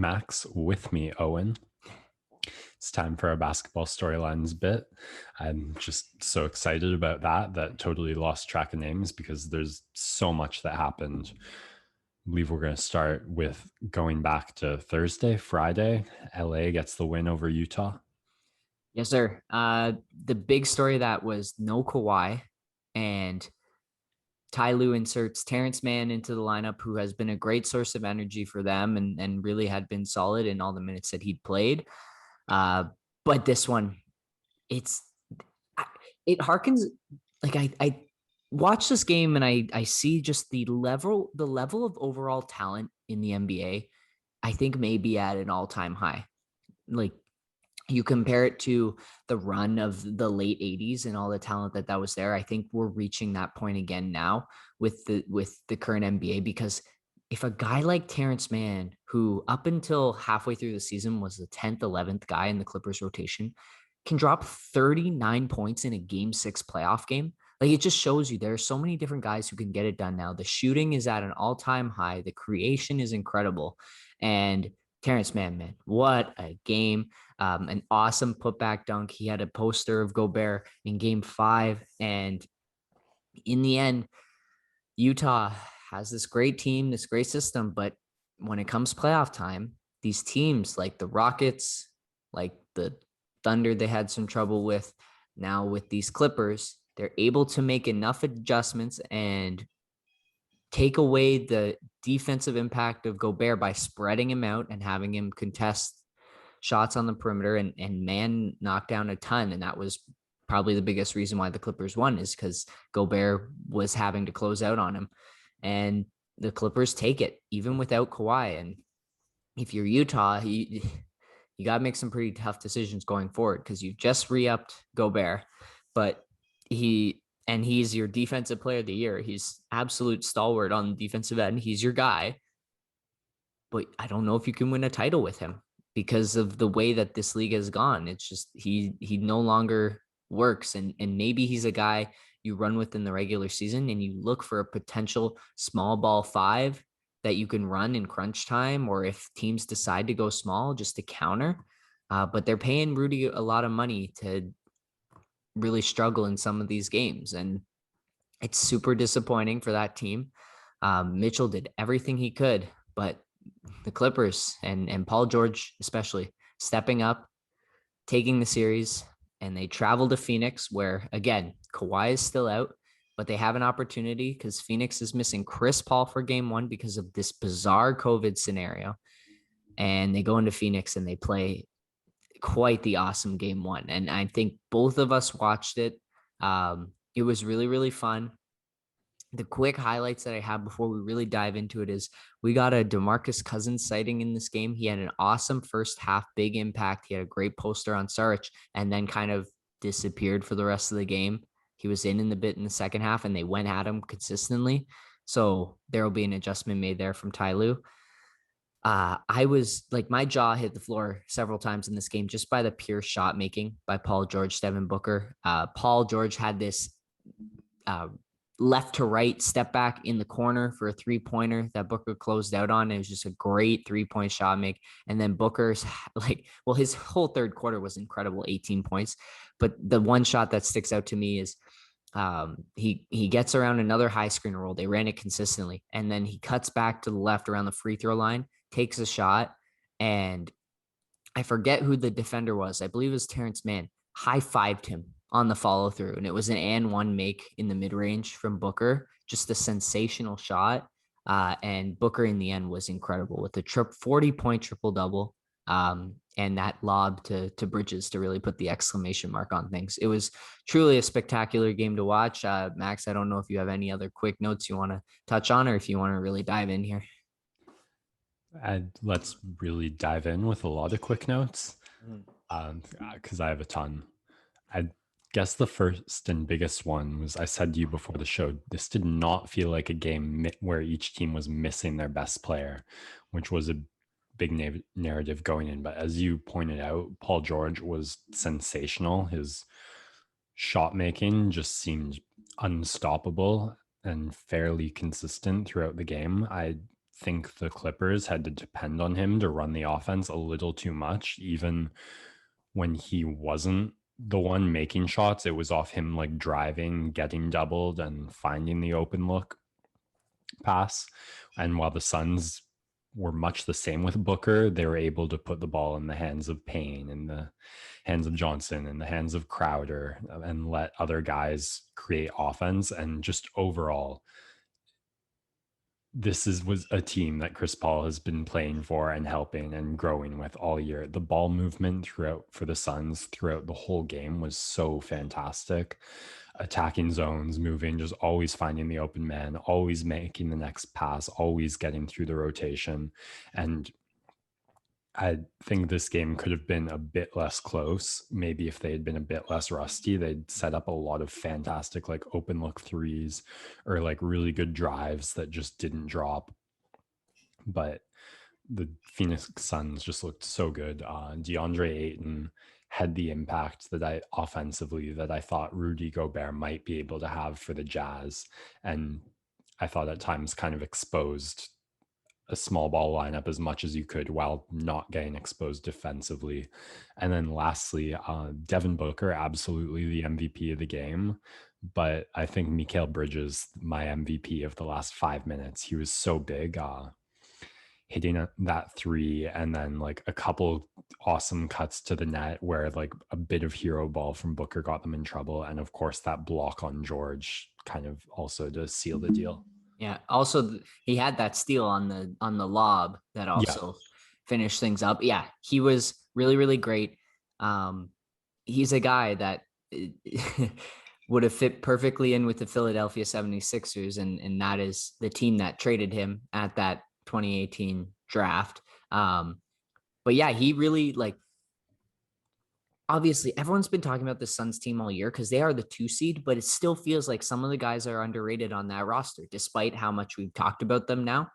Max, with me, Owen. It's time for our basketball storylines bit. I'm just so excited about that totally lost track of names because there's so much that happened. I believe we're going to start with going back to Thursday, Friday. LA gets the win over Utah. Yes, sir. The big story that was no Kawhi, and Ty Lue inserts Terrence Mann into the lineup, who has been a great source of energy for them and really had been solid in all the minutes that he'd played. Uh, but this one, it's it harkens like I watch this game and I see just the level of overall talent in the NBA. I think maybe at an all time high. Like you compare it to the run of the late 80s and all the talent that was there. I think we're reaching that point again now with the current NBA, because if a guy like Terrence Mann, who up until halfway through the season was the 10th 11th guy in the Clippers rotation, can drop 39 points in a game 6 playoff game, like it just shows you there are so many different guys who can get it done now. The shooting is at an all-time high, the creation is incredible, and Terrence Mann, man, what a game. An awesome putback dunk. He had a poster of Gobert in game 5. And in the end, Utah has this great team, this great system. But when it comes playoff time, these teams like the Rockets, like the Thunder, they had some trouble with. Now with these Clippers, they're able to make enough adjustments and take away the defensive impact of Gobert by spreading him out and having him contest shots on the perimeter, and Mann knocked down a ton. And that was probably the biggest reason why the Clippers won, is because Gobert was having to close out on him. And the Clippers take it even without Kawhi. And if you're Utah, you got to make some pretty tough decisions going forward, because you just re-upped Gobert, but he's your defensive player of the year. He's absolute stalwart on the defensive end. He's your guy, but I don't know if you can win a title with him because of the way that this league has gone. It's just he no longer works, and maybe he's a guy you run with in the regular season and you look for a potential small ball 5 that you can run in crunch time, or if teams decide to go small just to counter. But they're paying Rudy a lot of money to really struggle in some of these games, and it's super disappointing for that team. Mitchell did everything he could, but the Clippers and Paul George especially stepping up, taking the series, and they travel to Phoenix, where again Kawhi is still out, but they have an opportunity because Phoenix is missing Chris Paul for game 1 because of this bizarre COVID scenario, and they go into Phoenix and they play quite the awesome game 1. And I think both of us watched it. It was really, really fun. The quick highlights that I have before we really dive into it is we got a DeMarcus Cousins sighting in this game. He had an awesome first half, big impact. He had a great poster on Sarich and then kind of disappeared for the rest of the game. He was in the bit in the second half, and they went at him consistently. So there will be an adjustment made there from Ty Lue. I was like, my jaw hit the floor several times in this game just by the pure shot making by Paul George, Devin Booker. Paul George had this uh, left to right step back in the corner for a 3-pointer that Booker closed out on. It was just a great 3-point shot make. And then Booker's his whole third quarter was incredible, 18 points. But the one shot that sticks out to me is he gets around another high screen roll. They ran it consistently. And then he cuts back to the left around the free throw line, takes a shot, and I forget who the defender was. I believe it was Terrence Mann. High-fived him on the follow-through, and it was an and one make in the mid-range from Booker. Just a sensational shot. And Booker in the end was incredible with a 40-point triple-double, and that lob to Bridges to really put the exclamation mark on things. It was truly a spectacular game to watch. Max, I don't know if you have any other quick notes you want to touch on, or if you want to really dive in here. And let's really dive in with a lot of quick notes Mm. because I have a ton. I guess the first and biggest one was I said to you before the show, this did not feel like a game where each team was missing their best player, which was a big narrative going in. But as you pointed out, Paul George was sensational. His shot making just seemed unstoppable and fairly consistent throughout the game. I think the Clippers had to depend on him to run the offense a little too much, even when he wasn't the one making shots. It was off him like driving, getting doubled, and finding the open look pass. And while the Suns were much the same with Booker, they were able to put the ball in the hands of Payne, in the hands of Johnson, in the hands of Crowder, and let other guys create offense. And just overall, was a team that Chris Paul has been playing for and helping and growing with all year. The ball movement throughout for the Suns throughout the whole game was so fantastic. Attacking zones, moving, just always finding the open man, always making the next pass, always getting through the rotation. And I think this game could have been a bit less close. Maybe if they had been a bit less rusty, they'd set up a lot of fantastic, like open look threes or like really good drives that just didn't drop. But the Phoenix Suns just looked so good. DeAndre Ayton had the impact that I offensively that I thought Rudy Gobert might be able to have for the Jazz. And I thought at times kind of exposed a small ball lineup as much as you could while not getting exposed defensively. And then lastly, Devin Booker, absolutely the MVP of the game. But I think Mikal Bridges, my MVP of the last 5 minutes, he was so big, hitting that three and then like a couple awesome cuts to the net where like a bit of hero ball from Booker got them in trouble. And of course, that block on George kind of also to seal the deal. Yeah. Also, he had that steal on the lob that Yeah, also finished things up. Yeah, he was really really great. He's a guy that would have fit perfectly in with the Philadelphia 76ers, and that is the team that traded him at that 2018 draft. But yeah, he really like obviously everyone's been talking about the Suns team all year because they are the 2 seed, but it still feels like some of the guys are underrated on that roster, despite how much we've talked about them now.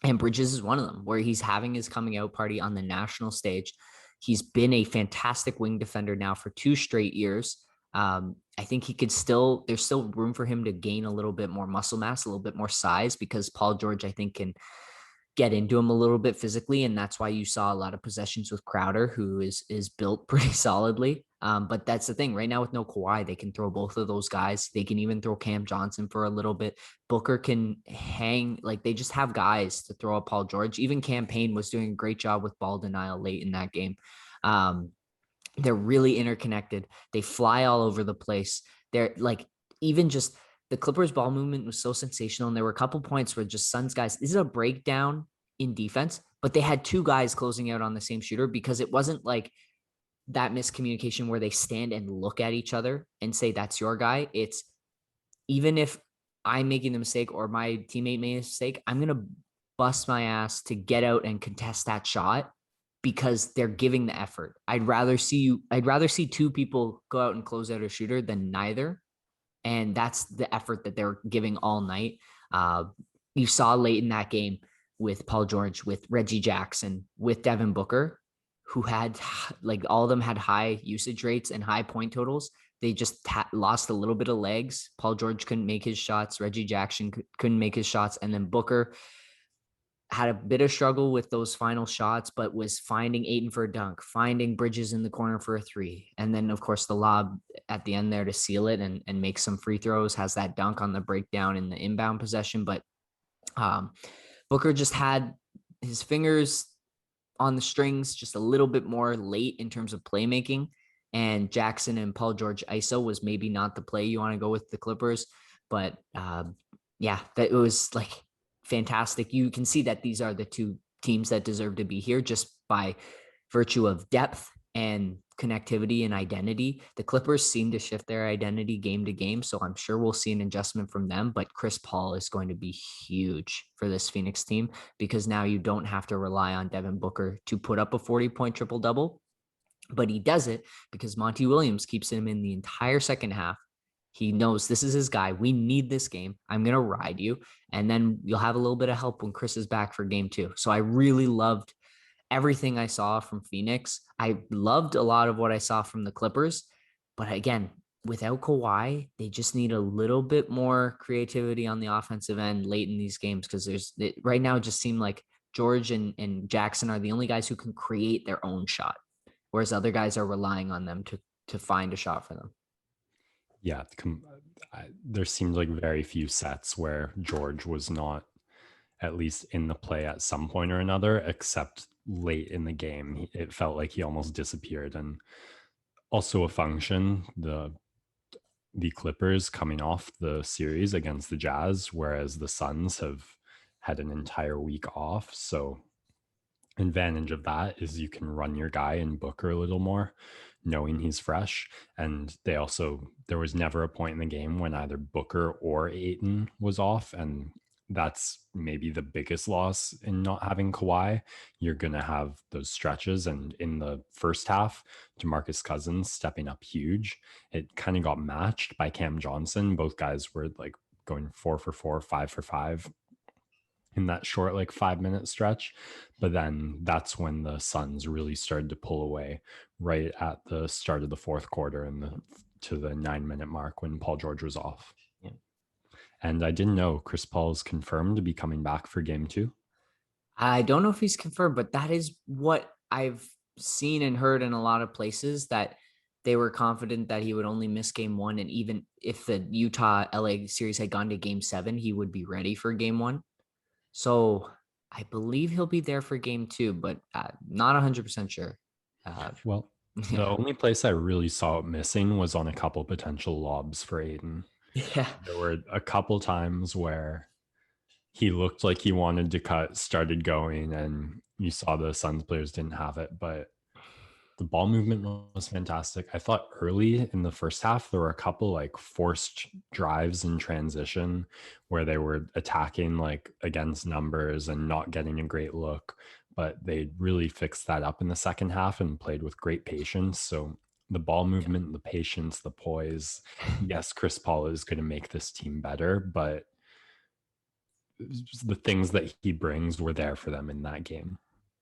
And Bridges is one of them, where he's having his coming out party on the national stage. He's been a fantastic wing defender now for 2 straight years. I think he could still, there's still room for him to gain a little bit more muscle mass, a little bit more size, because Paul George, I think, can get into him a little bit physically, and that's why you saw a lot of possessions with Crowder, who is built pretty solidly. But that's the thing right now with no Kawhi, they can throw both of those guys. They can even throw Cam Johnson for a little bit. Booker can hang, like they just have guys to throw at Paul George. Even Cam Payne was doing a great job with ball denial late in that game. They're really interconnected. They fly all over the place. They're like, even just the Clippers ball movement was so sensational. And there were a couple points where just Suns guys, this is a breakdown in defense, but they had 2 guys closing out on the same shooter, because it wasn't like that miscommunication where they stand and look at each other and say, that's your guy. It's, even if I'm making the mistake or my teammate made a mistake, I'm going to bust my ass to get out and contest that shot, because they're giving the effort. I'd rather see 2 people go out and close out a shooter than neither. And that's the effort that they're giving all night. You saw late in that game with Paul George, with Reggie Jackson, with Devin Booker, who had, like, all of them had high usage rates and high point totals. They just lost a little bit of legs. Paul George couldn't make his shots. Reggie Jackson couldn't make his shots. And then Booker had a bit of struggle with those final shots, but was finding Ayton for a dunk, finding Bridges in the corner for a three. And then, of course, the lob at the end there to seal it and make some free throws, has that dunk on the breakdown in the inbound possession. But Booker just had his fingers on the strings just a little bit more late in terms of playmaking. And Jackson and Paul George ISO was maybe not the play you want to go with the Clippers. But yeah, that it was like fantastic. You can see that these are the 2 teams that deserve to be here just by virtue of depth and connectivity and identity. The Clippers seem to shift their identity game to game, so I'm sure we'll see an adjustment from them, but Chris Paul is going to be huge for this Phoenix team, because now you don't have to rely on Devin Booker to put up a 40-point triple-double, but he does it because Monty Williams keeps him in the entire second half. He knows this is his guy. We need this game. I'm going to ride you. And then you'll have a little bit of help when Chris is back for game 2. So I really loved everything I saw from Phoenix. I loved a lot of what I saw from the Clippers. But again, without Kawhi, they just need a little bit more creativity on the offensive end late in these games because right now it just seemed like George and Jackson are the only guys who can create their own shot, whereas other guys are relying on them to find a shot for them. Yeah, there seemed like very few sets where George was not at least in the play at some point or another, except late in the game. It felt like he almost disappeared. And also a function, the Clippers coming off the series against the Jazz, whereas the Suns have had an entire week off. So advantage of that is you can run your guy in Booker a little more, knowing he's fresh. And there was never a point in the game when either Booker or Aiton was off. And that's maybe the biggest loss in not having Kawhi. You're going to have those stretches. And in the first half, DeMarcus Cousins stepping up huge. It kind of got matched by Cam Johnson. Both guys were like going 4 for 4, 5 for 5 in that short like 5 minute stretch. But then that's when the Suns really started to pull away right at the start of the fourth quarter and to the 9 minute mark when Paul George was off. Yeah. And I didn't know Chris Paul's confirmed to be coming back for game 2. I don't know if he's confirmed, but that is what I've seen and heard in a lot of places that they were confident that he would only miss game 1. And even if the Utah LA series had gone to game 7, he would be ready for game 1. So I believe he'll be there for game 2, but not 100% sure. Well, the Yeah. only place I really saw it missing was on a couple potential lobs for Aiden. Yeah. There were a couple times where he looked like he wanted to cut, started going, and you saw the Suns players didn't have it. But the ball movement was fantastic. I thought early in the first half, there were a couple like forced drives in transition where they were attacking like against numbers and not getting a great look. But they really fixed that up in the second half and played with great patience. So the ball movement, the patience, the poise. Yes, Chris Paul is going to make this team better, but the things that he brings were there for them in that game.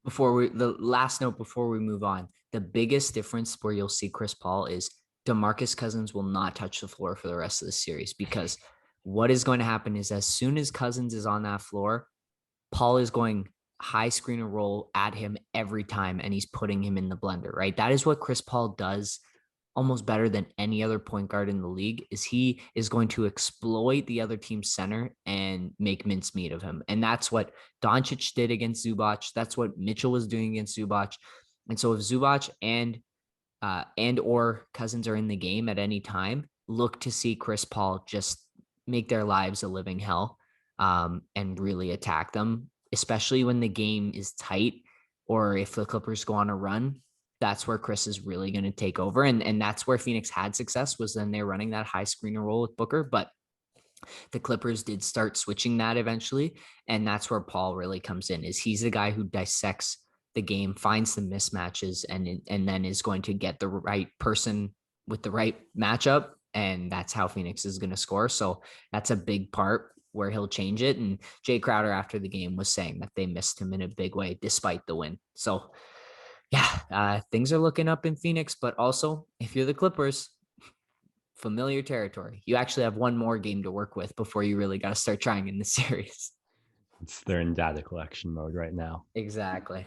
The last note before we move on, the biggest difference where you'll see Chris Paul is DeMarcus Cousins will not touch the floor for the rest of the series because what is going to happen is as soon as Cousins is on that floor, Paul is going high screen and roll at him every time and he's putting him in the blender, right? That is what Chris Paul does almost better than any other point guard in the league is he is going to exploit the other team's center and make mincemeat of him. And that's what Doncic did against Zubac. That's what Mitchell was doing against Zubac. And so if Zubac and or Cousins are in the game at any time, look to see Chris Paul just make their lives a living hell and really attack them, especially when the game is tight or if the Clippers go on a run. That's where Chris is really going to take over. And that's where Phoenix had success was then they're running that high screen and roll with Booker. But the Clippers did start switching that eventually. And that's where Paul really comes in is he's the guy who dissects the game, finds the mismatches, and then is going to get the right person with the right matchup. And that's how Phoenix is going to score. So that's a big part where he'll change it. And Jay Crowder after the game was saying that they missed him in a big way despite the win. So yeah, things are looking up in Phoenix, but also if you're the Clippers, familiar territory. You actually have one more game to work with before you really got to start trying in the series. They're in data collection mode right now. Exactly.